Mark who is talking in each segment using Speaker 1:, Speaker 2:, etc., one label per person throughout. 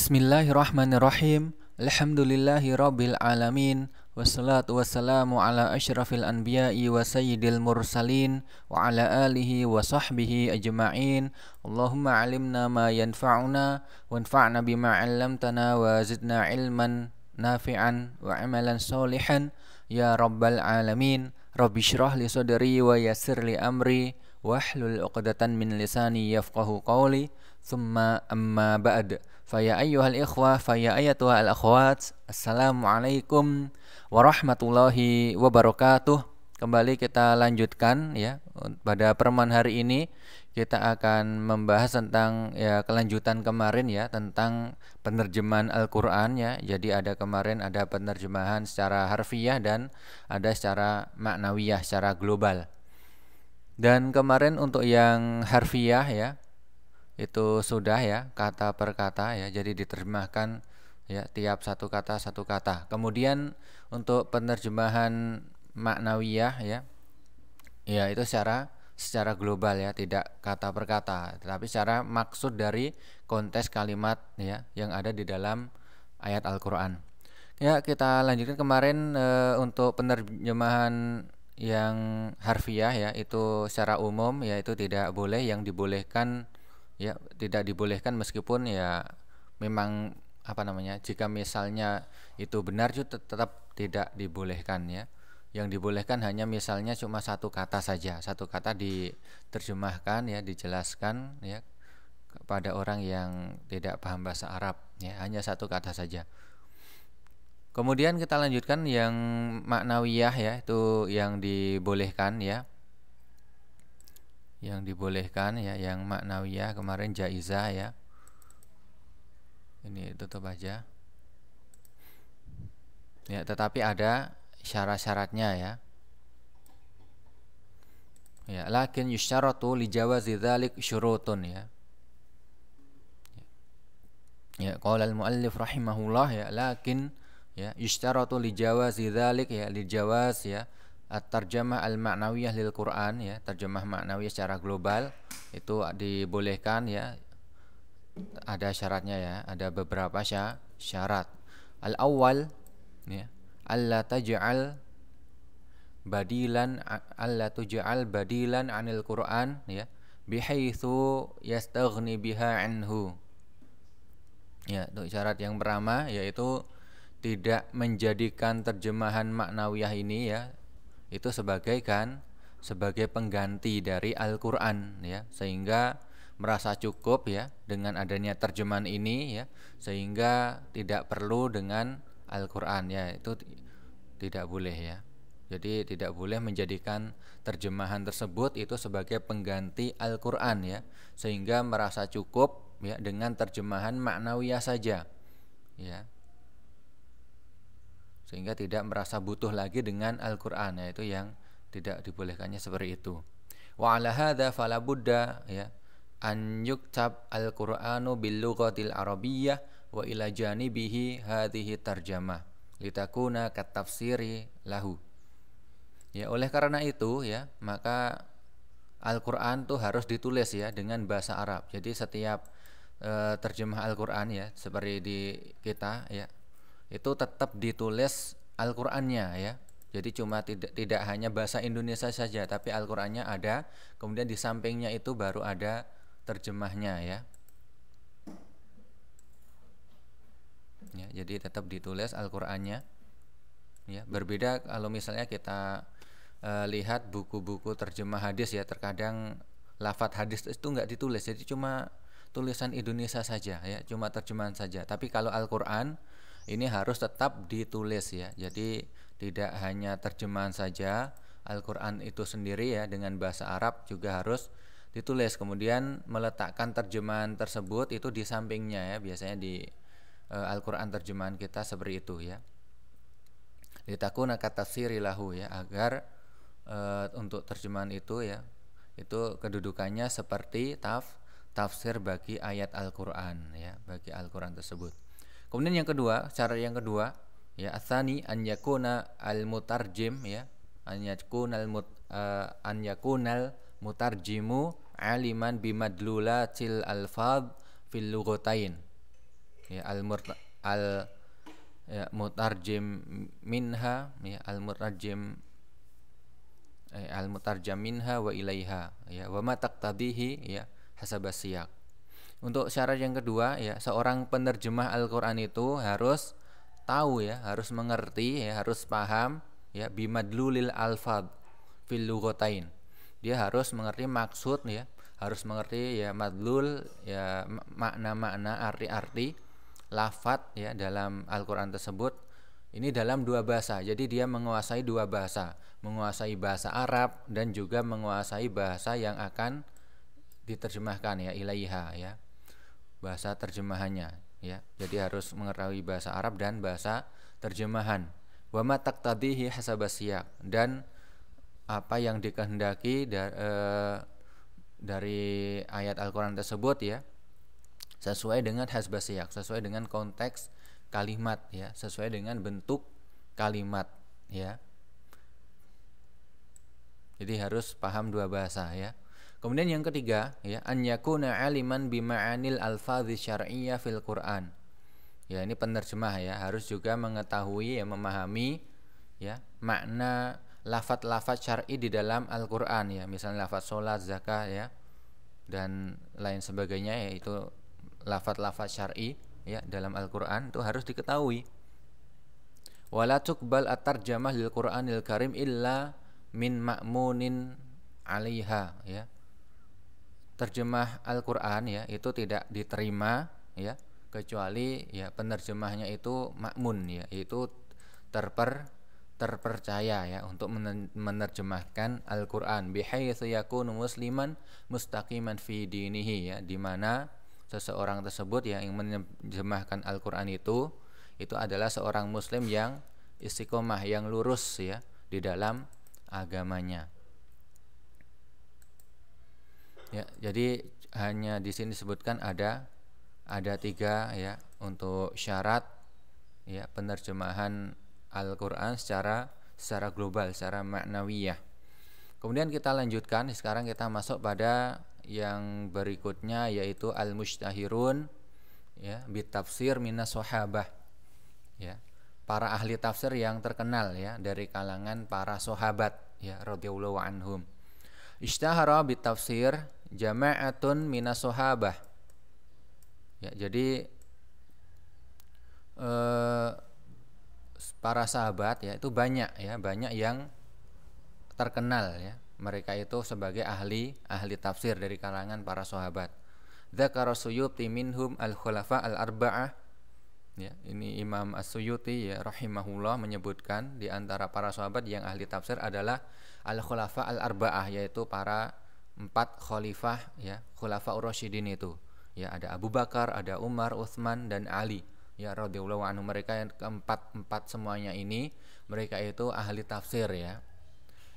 Speaker 1: Bismillahirrahmanirrahim. Alhamdulillahi rabbil alamin. Wassalatu wassalamu ala asyrafil anbiya'i wa sayyidil mursalin wa ala alihi wa sahbihi ajma'in. Allahumma alimna ma yanfa'una wanfa'na bima 'allamtana wa zidna ilman nafi'an wa amalan solihan ya rabbal alamin. Rabbi syrah li sadri wa yassir li amri wahlul 'uqdatan min lisani yafqahu qawli. Thumma amma ba'd. Faya ayyuhal ikhwah, faya ayatuhal akhwat. Assalamualaikum warahmatullahi wabarakatuh. Kembali kita lanjutkan ya. Pada pertemuan hari ini kita akan membahas tentang ya kelanjutan kemarin ya, tentang penerjemahan Al-Qur'an ya. Jadi kemarin ada penerjemahan secara harfiah dan ada secara maknawiyah, secara global. Dan kemarin untuk yang harfiah ya, itu sudah ya kata per kata ya, jadi diterjemahkan ya tiap satu kata. Kemudian untuk penerjemahan maknawiyah ya itu secara global ya, tidak kata per kata, tetapi secara maksud dari konteks kalimat ya yang ada di dalam ayat Al-Qur'an. Ya, kita lanjutkan kemarin untuk penerjemahan yang harfiah ya, itu secara umum ya itu tidak boleh, yang dibolehkan ya tidak dibolehkan, meskipun ya memang jika misalnya itu benar itu tetap tidak dibolehkan ya. Yang dibolehkan hanya misalnya cuma satu kata saja, satu kata diterjemahkan ya, dijelaskan ya kepada orang yang tidak paham bahasa Arab ya, hanya satu kata saja. Kemudian kita lanjutkan yang maknawiyah ya, itu yang dibolehkan ya. Yang dibolehkan ya, yang maknawiyah kemarin jaizah ya. Ini tutup aja. Ya, tetapi ada syarat-syaratnya ya. Ya, lakin yusyaratu li jawazi dzalik syurutun ya. Ya, qala al-muallif rahimahullah ya, lakin ya yusyaratu li jawazi dzalik ya, li jawaz ya at-tarjamah al-ma'nawiyah lil Qur'an ya, terjemah maknawiyah secara global itu dibolehkan ya. Ada syaratnya ya, ada beberapa syarat. Al-awwal ya, alla tuj'al badilan 'anil Qur'an ya, bihaitsu yastaghni biha anhu. Ya, untuk syarat yang pertama yaitu tidak menjadikan terjemahan maknawiyah ini ya itu sebagai pengganti dari Al-Qur'an ya, sehingga merasa cukup ya dengan adanya terjemahan ini ya, sehingga tidak perlu dengan Al-Qur'an ya, itu tidak boleh ya. Jadi tidak boleh menjadikan terjemahan tersebut itu sebagai pengganti Al-Qur'an ya, sehingga merasa cukup ya dengan terjemahan maknawiyah saja ya, sehingga tidak merasa butuh lagi dengan Al-Qur'an ya, itu yang tidak dibolehkannya seperti itu. Wa ala hadza fala budda ya an yuktab al-Qur'anu bil lughatil arabiyyah wa ila janibihi hadhihi tarjamah litakuna kat tafsiri lahu. Ya, oleh karena itu ya, maka Al-Qur'an tuh harus ditulis ya dengan bahasa Arab. Jadi setiap terjemah Al-Qur'an ya seperti di kita ya, itu tetap ditulis Al-Qur'annya ya. Jadi cuma tidak hanya bahasa Indonesia saja, tapi Al-Qur'annya ada, kemudian di sampingnya itu baru ada terjemahnya ya. Ya, jadi tetap ditulis Al-Qur'annya. Ya, berbeda kalau misalnya kita lihat buku-buku terjemah hadis ya, terkadang lafadz hadis itu enggak ditulis, jadi cuma tulisan Indonesia saja ya, cuma terjemahan saja. Tapi kalau Al-Qur'an ini harus tetap ditulis ya. Jadi tidak hanya terjemahan saja, Al-Qur'an itu sendiri ya dengan bahasa Arab juga harus ditulis. Kemudian meletakkan terjemahan tersebut itu di sampingnya ya, biasanya di Al-Qur'an terjemahan kita seperti itu ya. Litakuna katafsiri lahu ya, agar untuk terjemahan itu ya, itu kedudukannya seperti tafsir bagi ayat Al-Qur'an ya, bagi Al-Qur'an tersebut. Kemudian yang kedua, cara yang kedua ya, atsani an yakuna al-mutarjim ya, an yakunal mutarjimu aliman bimadlulatil alfaz fil lughatain. ya al ya, mutarjim minha ya al mutarjam minha wa ilaiha ya wa ma taqtadihi ya hasabas siyaq. Untuk syarat yang kedua ya, seorang penerjemah Al-Qur'an itu harus tahu ya, harus mengerti ya, harus paham ya bimadlulil alfad fil lughatain. Dia harus mengerti maksud ya, harus mengerti ya madlul ya makna-makna, arti-arti lafaz ya dalam Al-Qur'an tersebut. Ini dalam dua bahasa. Jadi dia menguasai dua bahasa, menguasai bahasa Arab dan juga menguasai bahasa yang akan diterjemahkan ya ilaiha ya. Bahasa terjemahannya ya. Jadi harus mengetahui bahasa Arab dan bahasa terjemahan. Wa ma taqtadihi hasabas siyaq, dan apa yang dikehendaki dari ayat Al-Qur'an tersebut ya sesuai dengan hasbas siyaq, sesuai dengan konteks kalimat ya, sesuai dengan bentuk kalimat ya. Jadi harus paham dua bahasa ya. Kemudian yang ketiga ya, an yakuna aliman bima'anil alfadzi syar'iyyah fil Qur'an. Ya, ini penerjemah ya, harus juga mengetahui ya, memahami ya makna lafaz-lafaz syar'i di dalam Al-Qur'an ya, misalnya lafaz salat, zakat ya dan lain sebagainya, yaitu lafaz-lafaz syar'i ya dalam Al-Qur'an itu harus diketahui. Wala tuqbal at-tarjamah lil Qur'anil Karim illa min ma'munin 'alaiha ya. Terjemah Al-Qur'an ya itu tidak diterima ya kecuali ya penerjemahnya itu makmun ya, itu terpercaya ya untuk menerjemahkan Al-Qur'an bihaitsu yakunu musliman mustaqiman fi dinihi ya, di mana seseorang tersebut ya yang menerjemahkan Al-Qur'an itu adalah seorang muslim yang istiqomah, yang lurus ya di dalam agamanya. Ya, jadi hanya di sini disebutkan ada tiga ya untuk syarat ya penerjemahan Al-Qur'an secara global, secara maknawiyah. Kemudian kita lanjutkan, sekarang kita masuk pada yang berikutnya yaitu al-mushtahirun ya bitafsir minas sahabah. Ya. Para ahli tafsir yang terkenal ya dari kalangan para sahabat ya radhiyallahu anhum. Ishtahara bitafsir jama'atun minas sahabah. Ya, jadi para sahabat ya itu banyak yang terkenal ya. Mereka itu sebagai ahli tafsir dari kalangan para sahabat. Dzakara Suyuti minhum al-khulafa al-arba'ah. Ya, ini Imam As-Suyuti ya rahimahullah menyebutkan di antara para sahabat yang ahli tafsir adalah al-khulafa al-arba'ah, yaitu para 4 khalifah ya, khulafa ur-rasyidin itu. Ya, ada Abu Bakar, ada Umar, Utsman dan Ali. Ya radhiyallahu anhu, mereka yang keempat semuanya ini mereka itu ahli tafsir ya.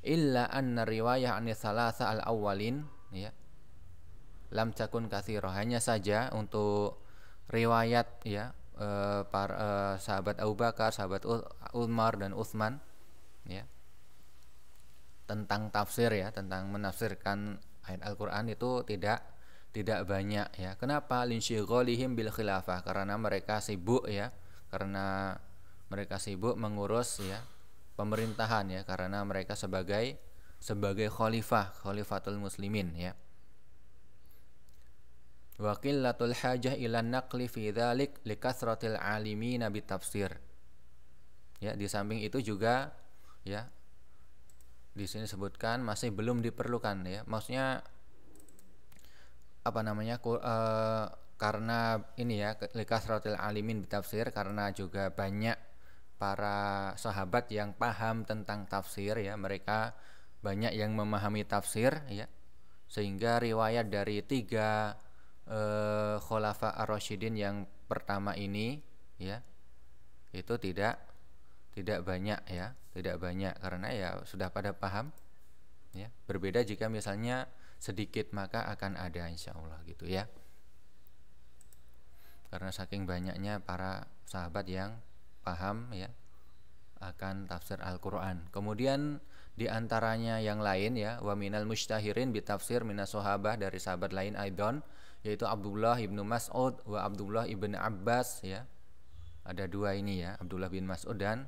Speaker 1: Illa anna riwayah an salasa al-awwalin ya lam takun katsira, hanya saja untuk riwayat ya para sahabat Abu Bakar, sahabat Umar dan Utsman ya tentang tafsir ya, tentang menafsirkan ayat Al-Qur'an itu tidak banyak ya. Kenapa? Linsyighalihim bil khilafah, karena mereka sibuk ya, karena mereka sibuk mengurus ya pemerintahan ya, karena mereka sebagai khalifatul muslimin ya. Wa qillatul hajah ila naqli fi dzalik likasratil alimina bitafsir. Ya, di samping itu juga ya di sini sebutkan masih belum diperlukan ya. Maksudnya karena ini ya likasratil alimin bitafsir, karena juga banyak para sahabat yang paham tentang tafsir ya, mereka banyak yang memahami tafsir ya, sehingga riwayat dari 3 khulafa ar-rasyidin yang pertama ini ya itu tidak banyak ya, tidak banyak karena ya sudah pada paham ya. Berbeda jika misalnya sedikit maka akan ada insyaallah gitu ya, karena saking banyaknya para sahabat yang paham ya akan tafsir Al-Qur'an. Kemudian di antaranya yang lain ya, wa minal mushtahirin bi tafsir minas sahabah, dari sahabat lain aidon yaitu Abdullah ibnu Mas'ud wa Abdullah ibn Abbas ya. Ada dua ini ya, Abdullah bin Mas'ud dan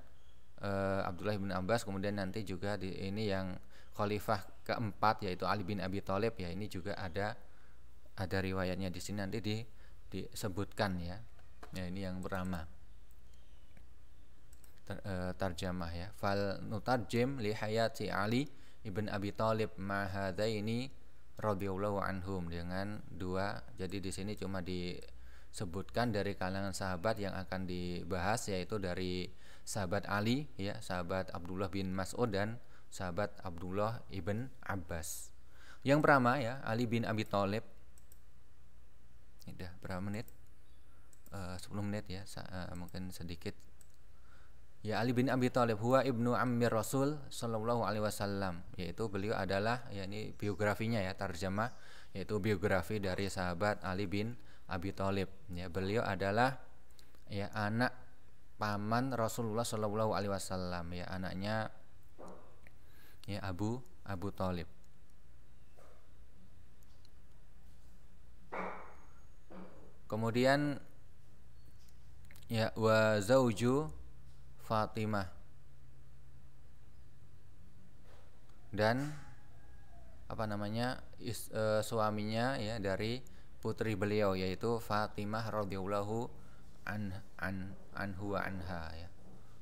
Speaker 1: Abdullah bin Abbas. Kemudian nanti juga ini yang khalifah keempat yaitu Ali bin Abi Thalib ya, ini juga ada riwayatnya di sini nanti disebutkan ya. Ya ini yang pertama. Tarjamah ya. Fal nutarjim li hayati Ali ibn Abi Thalib ma hadaini radhiyallahu anhum, dengan dua. Jadi di sini cuma disebutkan dari kalangan sahabat yang akan dibahas, yaitu dari sahabat Ali ya, sahabat Abdullah bin Mas'ud dan sahabat Abdullah ibn Abbas. Yang pertama ya, Ali bin Abi Thalib. Ini udah berapa menit? 10 menit ya, mungkin sedikit. Ya, Ali bin Abi Thalib huwa ibnu ammir Rasul sallallahu alaihi wasallam, yaitu beliau adalah, ya ini biografinya ya, tarjamah, yaitu biografi dari sahabat Ali bin Abi Thalib ya. Beliau adalah ya anak paman Rasulullah sallallahu alaihi wasallam ya, anaknya ya Abu Thalib. Kemudian ya wa zauju Fatimah, dan suaminya ya dari putri beliau yaitu Fatimah radhiyallahu anhu wa anha ya,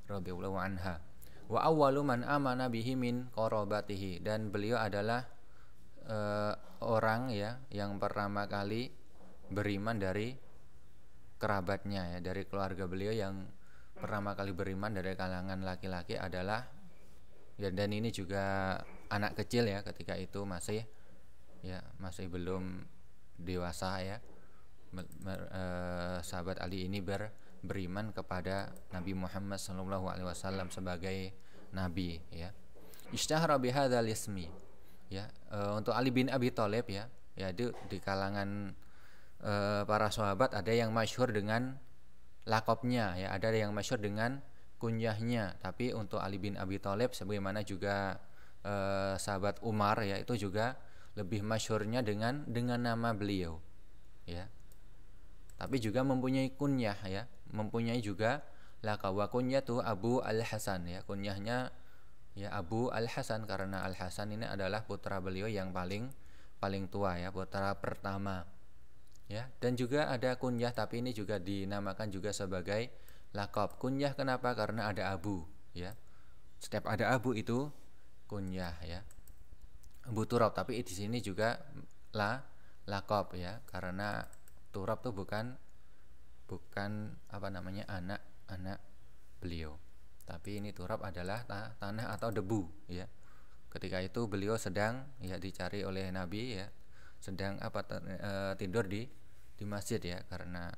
Speaker 1: radhiyallahu anha. Wa awwalu man amana bihi min qarabatihi, dan beliau adalah orang ya yang pertama kali beriman dari kerabatnya ya, dari keluarga beliau yang pertama kali beriman dari kalangan laki-laki adalah ya, dan ini juga anak kecil ya, ketika itu masih belum dewasa ya. Sahabat Ali ini beriman kepada Nabi Muhammad SAW sebagai nabi ya. Ishtahara bihadzal ismi ya. Untuk Ali bin Abi Thalib ya di kalangan para sahabat ada yang masyhur dengan lakopnya ya, ada yang masyhur dengan kunyahnya. Tapi untuk Ali bin Abi Thalib, sebagaimana juga sahabat Umar ya, itu juga lebih masyhurnya dengan nama beliau ya. Tapi juga mempunyai kunyah ya, mempunyai juga lakab. Wa kunyatu Abu Al-Hasan ya, kunyahnya ya Abu Al-Hasan, karena Al-Hasan ini adalah putra beliau yang paling tua ya, putra pertama. Ya, dan juga ada kunyah, tapi ini juga dinamakan juga sebagai lakop. Kunyah kenapa? Karena ada Abu ya. Setiap ada Abu itu kunyah ya. Abu Turab, tapi di sini juga lakop ya, karena Turab itu bukan anak beliau. Tapi ini Turab adalah tanah atau debu ya. Ketika itu beliau sedang ya dicari oleh Nabi ya, sedang tidur di masjid ya, karena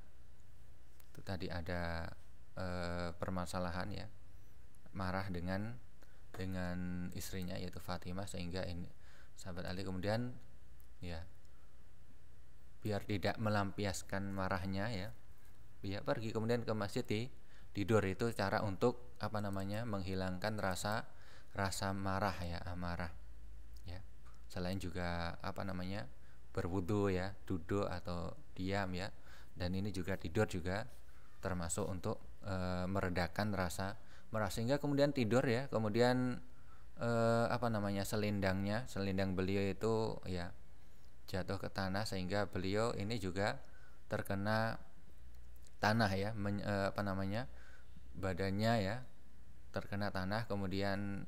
Speaker 1: itu tadi ada permasalahan ya, marah dengan istrinya yaitu Fatimah, sehingga ini sahabat Ali kemudian ya biar tidak melampiaskan marahnya ya, pergi kemudian ke masjid tidur. Itu cara untuk menghilangkan rasa marah ya, amarah ya. Selain juga berwudu ya, duduk atau diam ya, dan ini juga tidur juga termasuk untuk meredakan rasa marah, sehingga kemudian tidur ya. Kemudian selendang beliau itu ya jatuh ke tanah, sehingga beliau ini juga terkena tanah ya, badannya ya terkena tanah, kemudian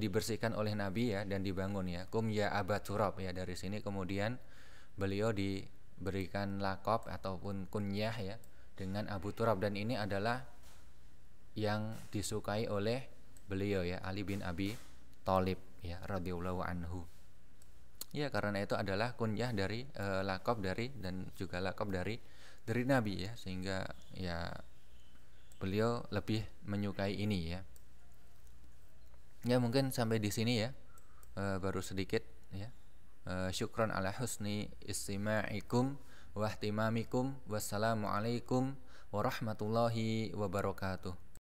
Speaker 1: dibersihkan oleh Nabi ya, dan dibangun ya, kum ya Aba Turab ya. Dari sini kemudian beliau diberikan lakop ataupun kunyah ya dengan Abu Turab, dan ini adalah yang disukai oleh beliau ya, Ali bin Abi Thalib ya radhiyallahu anhu ya, karena itu adalah kunyah dari lakop dari, dan juga lakop dari Nabi ya, sehingga ya beliau lebih menyukai ini ya. Ya mungkin sampai di sini ya, baru sedikit ya. Syukran ala husni istima'ikum wa ihtimamikum. Wassalamualaikum warahmatullahi wabarakatuh.